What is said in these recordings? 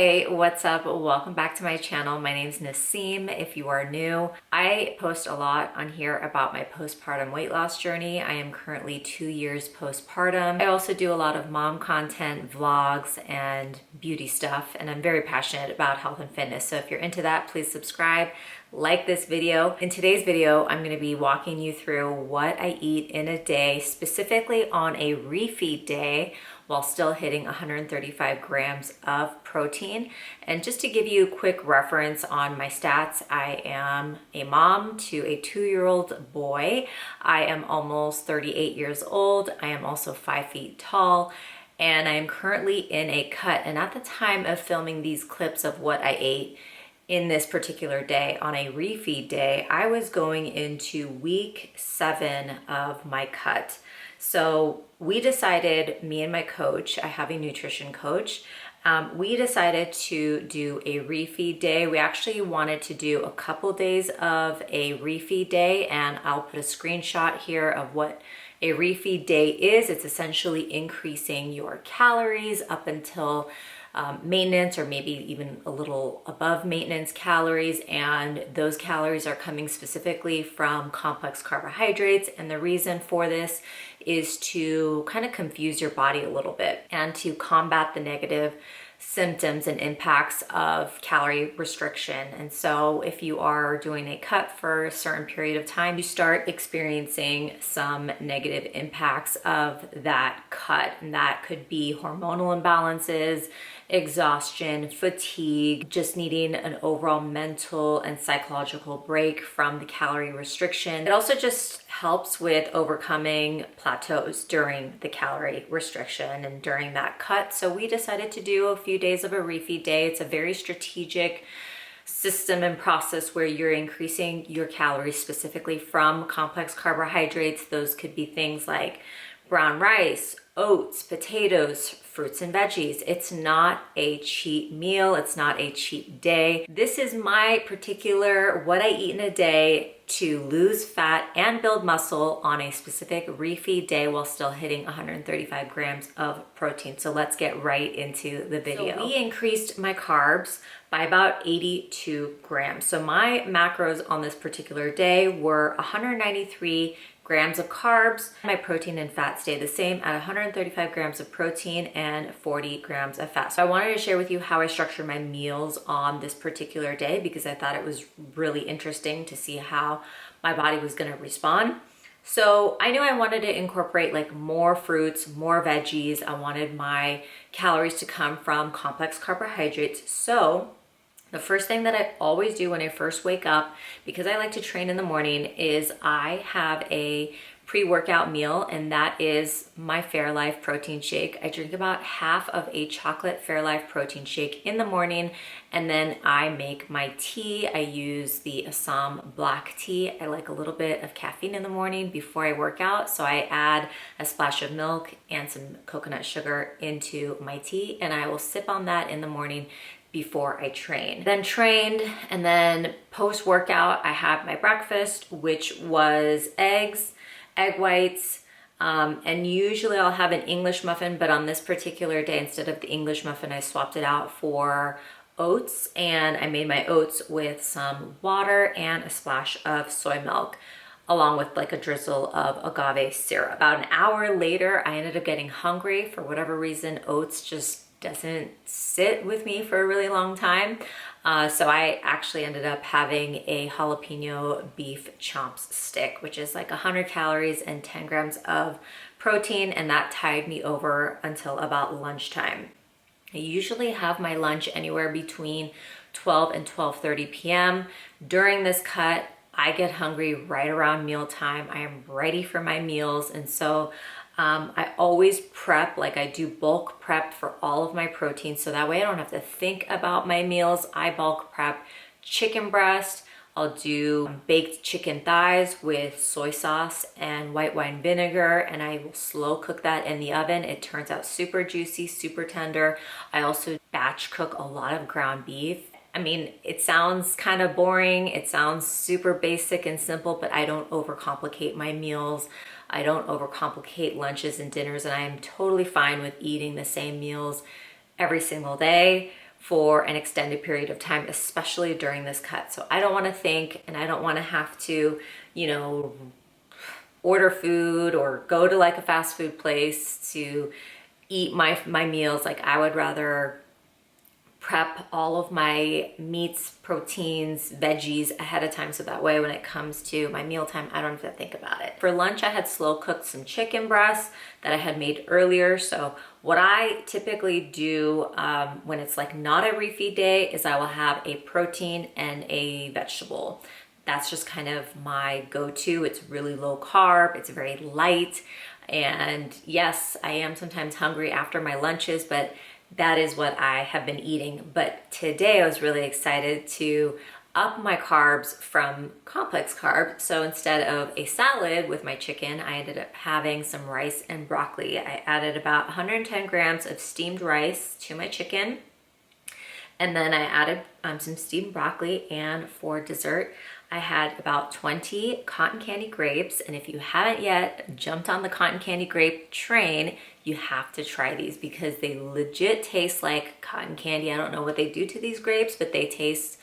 Hey, what's up? Welcome back to my channel. My name's Naseem. If you are new, I post a lot on here about my postpartum weight loss journey. I am currently 2 years postpartum. I also do a lot of mom content, vlogs, and beauty stuff, and I'm very passionate about health and fitness. So if you're into that, please subscribe, like this video. In today's video, I'm going to be walking you through what I eat in a day, specifically on a refeed day, while still hitting 135 grams of protein. And just to give you a quick reference on my stats, I am a mom to a 2-year-old boy. I am almost 38 years old. I am also 5 feet tall, and I am currently in a cut. And at the time of filming these clips of what I ate in this particular day, on a refeed day, I was going into week 7 of my cut. So we decided, me and my coach, I have a nutrition coach, we decided to do a refeed day. We actually wanted to do a couple days of a refeed day, and I'll put a screenshot here of what a refeed day is. It's essentially increasing your calories up until maintenance, or maybe even a little above maintenance calories, and those calories are coming specifically from complex carbohydrates. And the reason for this is to kind of confuse your body a little bit and to combat the negative symptoms and impacts of calorie restriction. And so if you are doing a cut for a certain period of time, you start experiencing some negative impacts of that cut. And that could be hormonal imbalances, exhaustion, fatigue, just needing an overall mental and psychological break from the calorie restriction. It also just helps with overcoming plateaus during the calorie restriction and during that cut. So we decided to do a few days of a refeed day. It's a very strategic system and process where you're increasing your calories specifically from complex carbohydrates. Those could be things like brown rice, oats, potatoes, fruits and veggies. It's not a cheat meal. It's not a cheat day. This is my particular what I eat in a day to lose fat and build muscle on a specific refeed day while still hitting 135 grams of protein. So let's get right into the video. So we increased my carbs by about 82 grams. So my macros on this particular day were 193 grams of carbs. My protein and fat stay the same at 135 grams of protein and 40 grams of fat. So I wanted to share with you how I structure my meals on this particular day, because I thought it was really interesting to see how my body was going to respond. So I knew I wanted to incorporate like more fruits, more veggies. I wanted my calories to come from complex carbohydrates. So the first thing that I always do when I first wake up, because I like to train in the morning, is I have a pre-workout meal, and that is my Fairlife protein shake. I drink about half of a chocolate Fairlife protein shake in the morning, and then I make my tea. I use the Assam black tea. I like a little bit of caffeine in the morning before I work out, so I add a splash of milk and some coconut sugar into my tea, and I will sip on that in the morning before I train. Then trained, and then post-workout, I have my breakfast, which was eggs, egg whites, and usually I'll have an English muffin, but on this particular day, instead of the English muffin, I swapped it out for oats, and I made my oats with some water and a splash of soy milk, along with like a drizzle of agave syrup. About an hour later, I ended up getting hungry. For whatever reason, oats just doesn't sit with me for a really long time. So I actually ended up having a jalapeno beef chomps stick, which is like 100 calories and 10 grams of protein, and that tied me over until about lunchtime. I usually have my lunch anywhere between 12 and 12:30 p.m. During this cut, I get hungry right around mealtime. I am ready for my meals, and so I always prep, like I do bulk prep for all of my protein, so that way I don't have to think about my meals. I bulk prep chicken breast. I'll do baked chicken thighs with soy sauce and white wine vinegar, and I will slow cook that in the oven. It turns out super juicy, super tender. I also batch cook a lot of ground beef. I mean, it sounds kind of boring. It sounds super basic and simple, but I don't overcomplicate my meals. I don't overcomplicate lunches and dinners, and I am totally fine with eating the same meals every single day. for an extended period of time, especially during this cut. So I don't want to think, and I don't want to have to, you know, order food or go to like a fast food place to eat my meals. Like I would rather prep all of my meats, proteins, veggies ahead of time, so that way when it comes to my mealtime, I don't have to think about it. For lunch, I had slow cooked some chicken breasts that I had made earlier. So what I typically do when it's like not a refeed day is I will have a protein and a vegetable. That's just kind of my go-to. It's really low carb, it's very light. And yes, I am sometimes hungry after my lunches, but that is what I have been eating. But today I was really excited to up my carbs from complex carbs. So instead of a salad with my chicken, I ended up having some rice and broccoli. I added about 110 grams of steamed rice to my chicken. And then I added some steamed broccoli, and for dessert, I had about 20 cotton candy grapes. And if you haven't yet jumped on the cotton candy grape train, you have to try these because they legit taste like cotton candy. I don't know what they do to these grapes, but they taste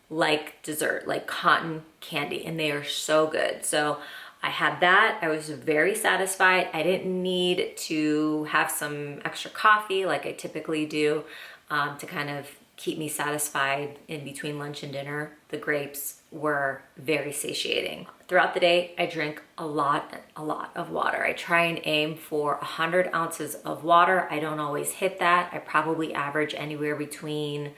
like dessert, like cotton candy, and they are so good. So I had that. I was very satisfied. I didn't need to have some extra coffee like I typically do to kind of keep me satisfied in between lunch and dinner. The grapes were very satiating. Throughout the day, I drink a lot of water. I try and aim for 100 ounces of water. I don't always hit that. I probably average anywhere between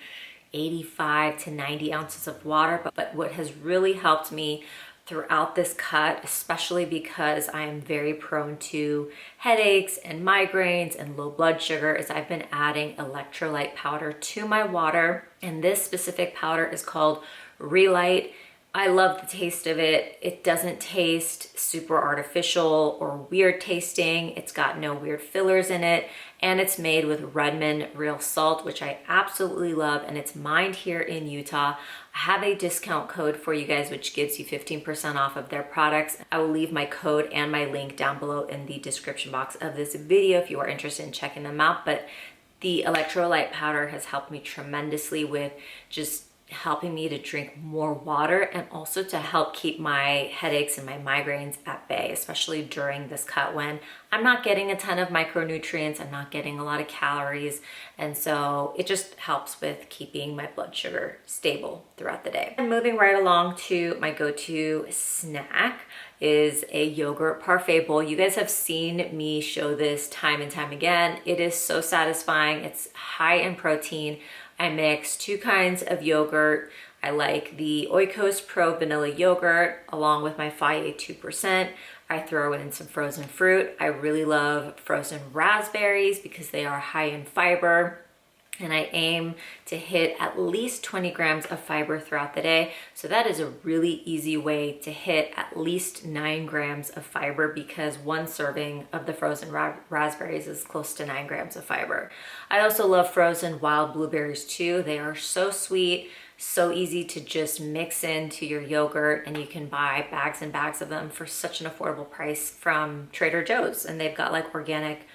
85 to 90 ounces of water. But what has really helped me throughout this cut, especially because I am very prone to headaches and migraines and low blood sugar, is I've been adding electrolyte powder to my water. And this specific powder is called REALTOR. I love the taste of it. It doesn't taste super artificial or weird tasting. It's got no weird fillers in it. And it's made with Redmond real salt, which I absolutely love. And it's mined here in Utah. I have a discount code for you guys, which gives you 15% off of their products. I will leave my code and my link down below in the description box of this video if you are interested in checking them out. But the electrolyte powder has helped me tremendously with just helping me to drink more water, and also to help keep my headaches and my migraines at bay, especially during this cut when I'm not getting a ton of micronutrients, I'm not getting a lot of calories, and so it just helps with keeping my blood sugar stable throughout the day. And moving right along to my go-to snack is a yogurt parfait bowl. You guys have seen me show this time and time again. It is so satisfying. It's high in protein. I mix two kinds of yogurt. I like the Oikos Pro vanilla yogurt along with my Faye 2%. I throw in some frozen fruit. I really love frozen raspberries because they are high in fiber. And I aim to hit at least 20 grams of fiber throughout the day. So that is a really easy way to hit at least 9 grams of fiber, because one serving of the frozen raspberries is close to 9 grams of fiber. I also love frozen wild blueberries too. They are so sweet, so easy to just mix into your yogurt, and you can buy bags and bags of them for such an affordable price from Trader Joe's. And they've got like organic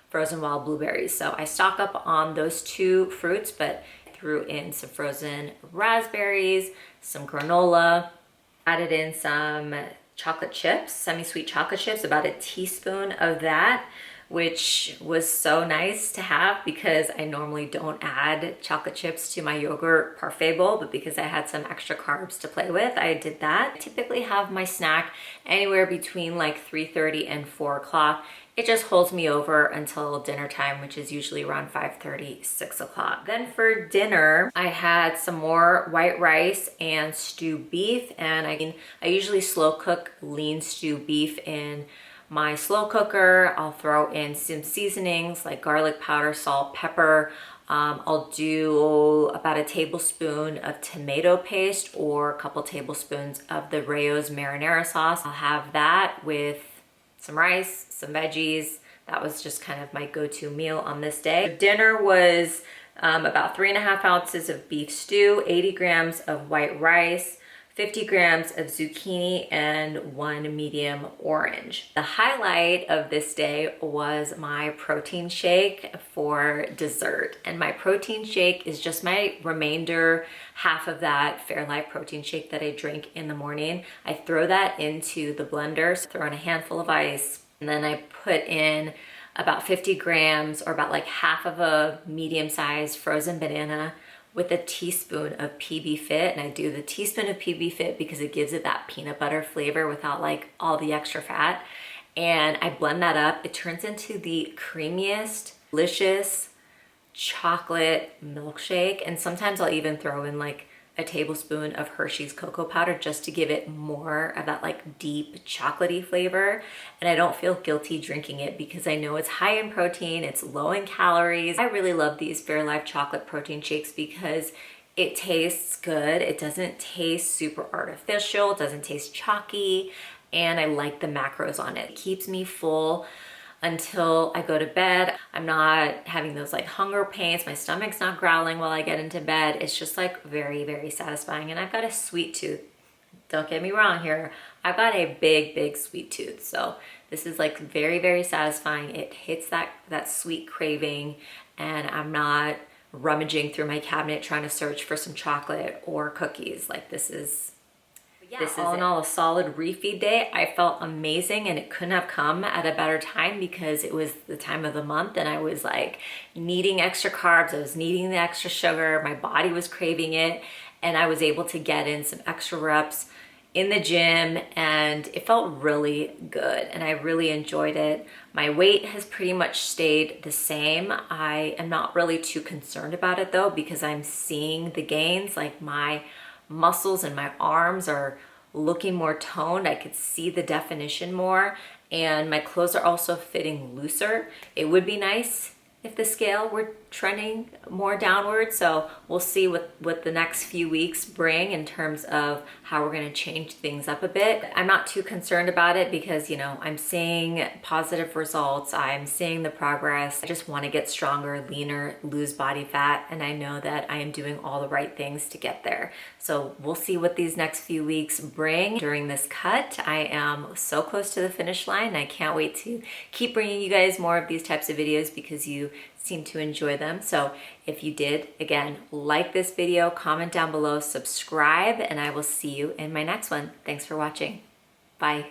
frozen wild blueberries. So I stock up on those two fruits, but threw in some frozen raspberries, some granola, added in some chocolate chips, semi-sweet chocolate chips, about a teaspoon of that, which was so nice to have because I normally don't add chocolate chips to my yogurt parfait bowl, but because I had some extra carbs to play with, I did that. I typically have my snack anywhere between like 3:30 and 4 o'clock. It just holds me over until dinner time, which is usually around 5:30, 6 o'clock. Then for dinner, I had some more white rice and stewed beef. And I usually slow cook lean stewed beef in my slow cooker. I'll throw in some seasonings like garlic powder, salt, pepper. I'll do about a tablespoon of tomato paste or a couple tablespoons of the Rayo's marinara sauce. I'll have that with some rice, some veggies. That was just kind of my go-to meal on this day. Dinner was about 3.5 ounces of beef stew, 80 grams of white rice, 50 grams of zucchini, and 1 medium orange. The highlight of this day was my protein shake for dessert. And my protein shake is just my remainder half of that Fairlife protein shake that I drink in the morning. I throw that into the blender, so throw in a handful of ice, and then I put in about 50 grams or about like half of a medium-sized frozen banana with a teaspoon of PB Fit. And I do the teaspoon of PB Fit because it gives it that peanut butter flavor without like all the extra fat. And I blend that up. It turns into the creamiest, delicious chocolate milkshake. And sometimes I'll even throw in like a tablespoon of Hershey's cocoa powder just to give it more of that like deep chocolatey flavor. And I don't feel guilty drinking it because I know it's high in protein, it's low in calories. I really love these Fairlife chocolate protein shakes because it tastes good. It doesn't taste super artificial, it doesn't taste chalky, and I like the macros on it. It keeps me full until I go to bed. I'm not having those like hunger pains. My stomach's not growling while I get into bed. It's just like very, very satisfying. And I've got a sweet tooth. Don't get me wrong here. I've got a big, big sweet tooth. So this is like very, very satisfying. It hits that sweet craving, and I'm not rummaging through my cabinet trying to search for some chocolate or cookies. Like this is all in all a solid refeed day. I felt amazing, and it couldn't have come at a better time because it was the time of the month and I was like needing extra carbs. I was needing the extra sugar. My body was craving it, and I was able to get in some extra reps in the gym, and it felt really good and I really enjoyed it. My weight has pretty much stayed the same. I am not really too concerned about it though, because I'm seeing the gains. Like my muscles and my arms are looking more toned. I could see the definition more, and my clothes are also fitting looser. It would be nice if the scale were trending more downward. So we'll see what the next few weeks bring in terms of how we're gonna change things up a bit. I'm not too concerned about it because, you know, I'm seeing positive results. I'm seeing the progress. I just wanna get stronger, leaner, lose body fat, and I know that I am doing all the right things to get there. So we'll see what these next few weeks bring during this cut. I am so close to the finish line, and I can't wait to keep bringing you guys more of these types of videos because you seem to enjoy them. So if you did, again, like this video, comment down below, subscribe, and I will see you in my next one. Thanks for watching. Bye.